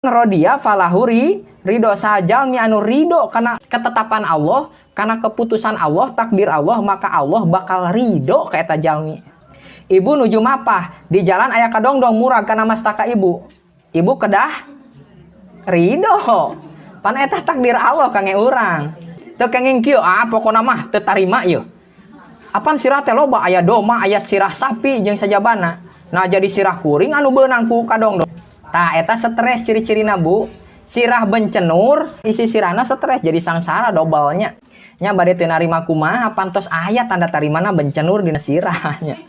rodia falahuri ridho sajal mi anu ridho karena ketetapan Allah, karena keputusan Allah, takdir Allah, maka Allah bakal ridho ka eta jalmi. Ibu nuju mapah di jalan aya kadongdong murag kana mastaka ibu. Ibu kedah ridho. Pan eta takdir Allah kangge urang. Teu kenging kieu pokona mah teu tarima ieu. Apan sirah teh loba aya doma, aya sirah sapi jeung sajabana. Nah jadi sirah kuring anu beunang ku kadongdong. Tah eta stres ciri-cirina Bu. Sirah bencenur, isi sirahna stres jadi sangsara dobalnya. Nya bade teu narima kumaha pantos aya tanda tarimana bencenur dina sirahnya.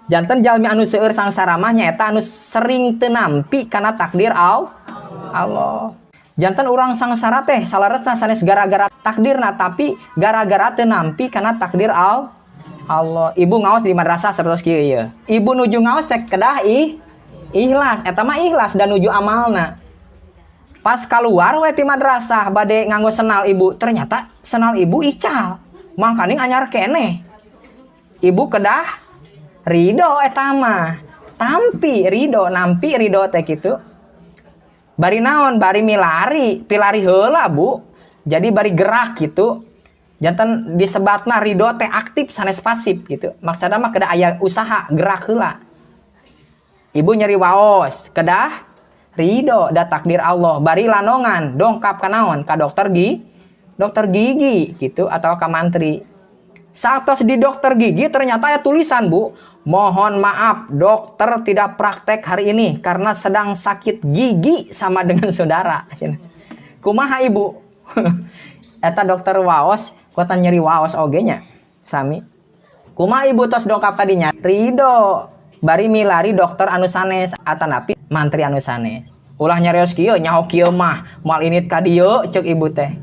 Janten jalmi anu seueur sangsara mah nyaeta anu sering teu nampi kana takdir Allah. Janten urang sangsara teh salaretna sanes gara-gara takdirna tapi gara-gara teu nampi kana takdir Allah. Ibu ngaos di madrasah sapertos kieu ieu. Ibu nuju ngaos cek kedah ikhlas, eta mah ikhlas dan nuju amalna. Pas keluar we ti madrasah bade nganggo senal ibu, ternyata senal ibu ical. Mangkaning anyar keneh. Ibu kedah ridho eta mah. Tampi ridho, nampi ridho teh kitu. Bari naon? Bari milari, pilari heula Bu. Jadi bari gerak gitu. Janten disebatna ridho teh aktif sanes pasif gitu. Maksudna mah kedah aya usaha gerak heula. Ibu nyeri waos, kedah ridho da takdir Allah. Bari lanongan, dongkap ka naon? Ka dokter gigi gitu atau ka mantri. Satos di dokter gigi ternyata ya tulisan Bu, mohon maaf dokter tidak praktek hari ini karena sedang sakit gigi sama dengan saudara. Kumaha Ibu? Eta dokter waos, kuota nyeri waos oge nya. Sami. Kumaha Ibu tos dongkap kadinya? Ridho. Bari milari dokter anu sanes atanapi mantri anu sanes. Ulah nyarios kieu nyaho kieu mah moal init ka dieu ceuk ibu teh.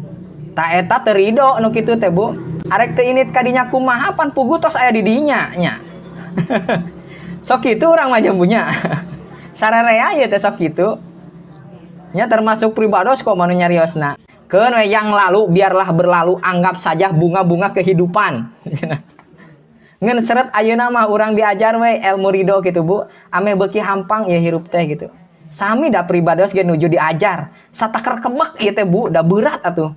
Ta eta teu ridho nu kitu teh Bu. Arek teu init ka dinya kumaha pan pugu tos aya di dinya nya. Sok kitu urang mah jambunya. Sararea ieu teh sok kitu. Nya termasuk pribados kok manu nyariosna. Keun we yang lalu biarlah berlalu, anggap saja bunga-bunga kehidupan. Ngen seret ayeuna mah urang diajar we ilmu ridho gitu Bu. Ame beuki hampang ya hirup teh gitu. Sami da pribados ge nuju diajar. Sataker kebek ieu teh Bu, da berat atuh.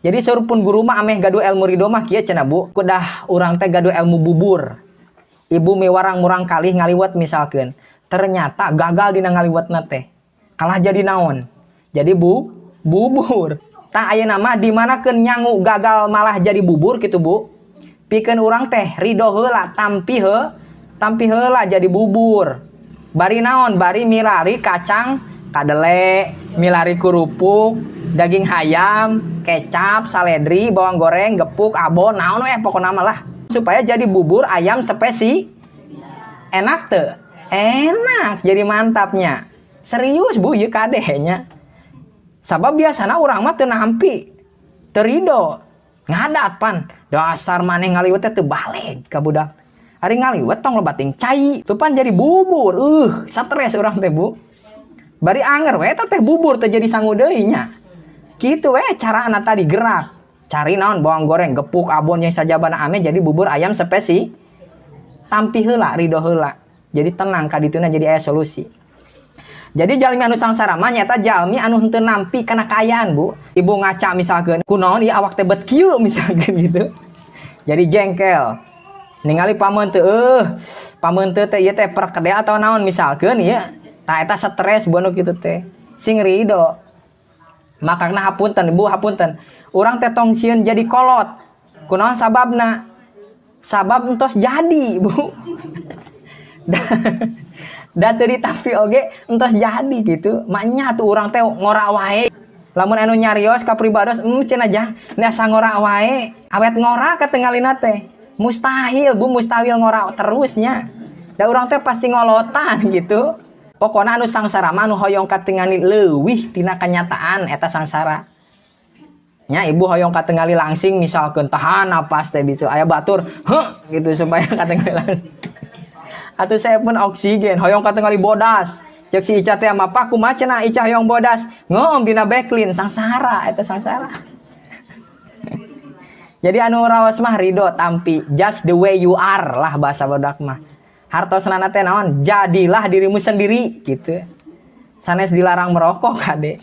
Jadi surupun guru mah ameh gaduh ilmu ridho mah kieu cenah Bu. Kudah urang teh gaduh ilmu bubur. Ibu mewarang murang kalih ngaliwet misalkeun. Ternyata gagal dina ngaliwetna teh. Kalah jadi naon? Jadi bubur. Tah ayeuna mah dimanakeun nyangu gagal malah jadi bubur gitu Bu. Pikeun urang teh ridho heula tampi heula jadi bubur. Bari naon? Bari milari kacang kadele, milari kerupuk, daging ayam, kecap, saledri, bawang goreng, gepuk, abon, naon we pokona mah lah. Supaya jadi bubur ayam spesi. Enak teu? Enak, jadi mantapnya. Serius Bu ieu kadehnya. Sabab biasana urang mah teu nampi. Teu ridho. Ngadat pan. Dasar maneh ngaliwet teh teu balik ka budak. Ari ngaliwet tong lobating cai. Tuh pan jadi bubur. Stres urang teh Bu. Bari anger we eta teh bubur teh jadi sangu deui nya. Kitu we carana tadi gerak. Cari naon bawang goreng, gepuk, abon yang sajabana ame jadi bubur ayam spesi. Tampi heula, ridho heula. Jadi tenang ka dituna jadi aya solusi. Jadi jalmi anu sangsara mah nyata jalmi anu henteu nampi kana kaayaan Bu. Ibu ngaca misalkeun kunaon ieu awak teh bet kieu misalkeun gitu. Jadi jengkel. Ningali pameun teu pameun teu teh ieu teh perkede atau naon misalkeun ieu. Tah eta stres bono kitu teh. Sing ridho. Makana hapunten Ibu hapunten. Urang teh tong sieun jadi kolot. Kunaon sababna? Sabab entos jadi Bu. Da teu ditampi oge entos jadi gitu. Maknya tuh urang teh ngora wae. Lamun anu nyarios ka pribados cenah jah asa ngora wae. Awet ngora katingalina teh. Mustahil Bu, mustahil ngora terusnya. Da urang teh pasti ngolotan gitu. Pokona anu sangsara mah anu hoyong katingali leuwih tina kanyataan eta sangsara. Nya ibu hoyong katingali langsing misalkeun tahan napas teh bisa aya batur gitu supaya katingali langsing. Atuh saya pun oksigen hoyong katingali bodas. Cek si Ica teh mah pak kumaha cenah Ica hoyong bodas. Ngom dina backlin sangsara eta sangsara. Jadi anu raos mah ridho tampi just the way you are lah bahasa bodak mah. Hartosna teh naon? Jadilah dirimu sendiri gitu. sanes dilarang merokok kade.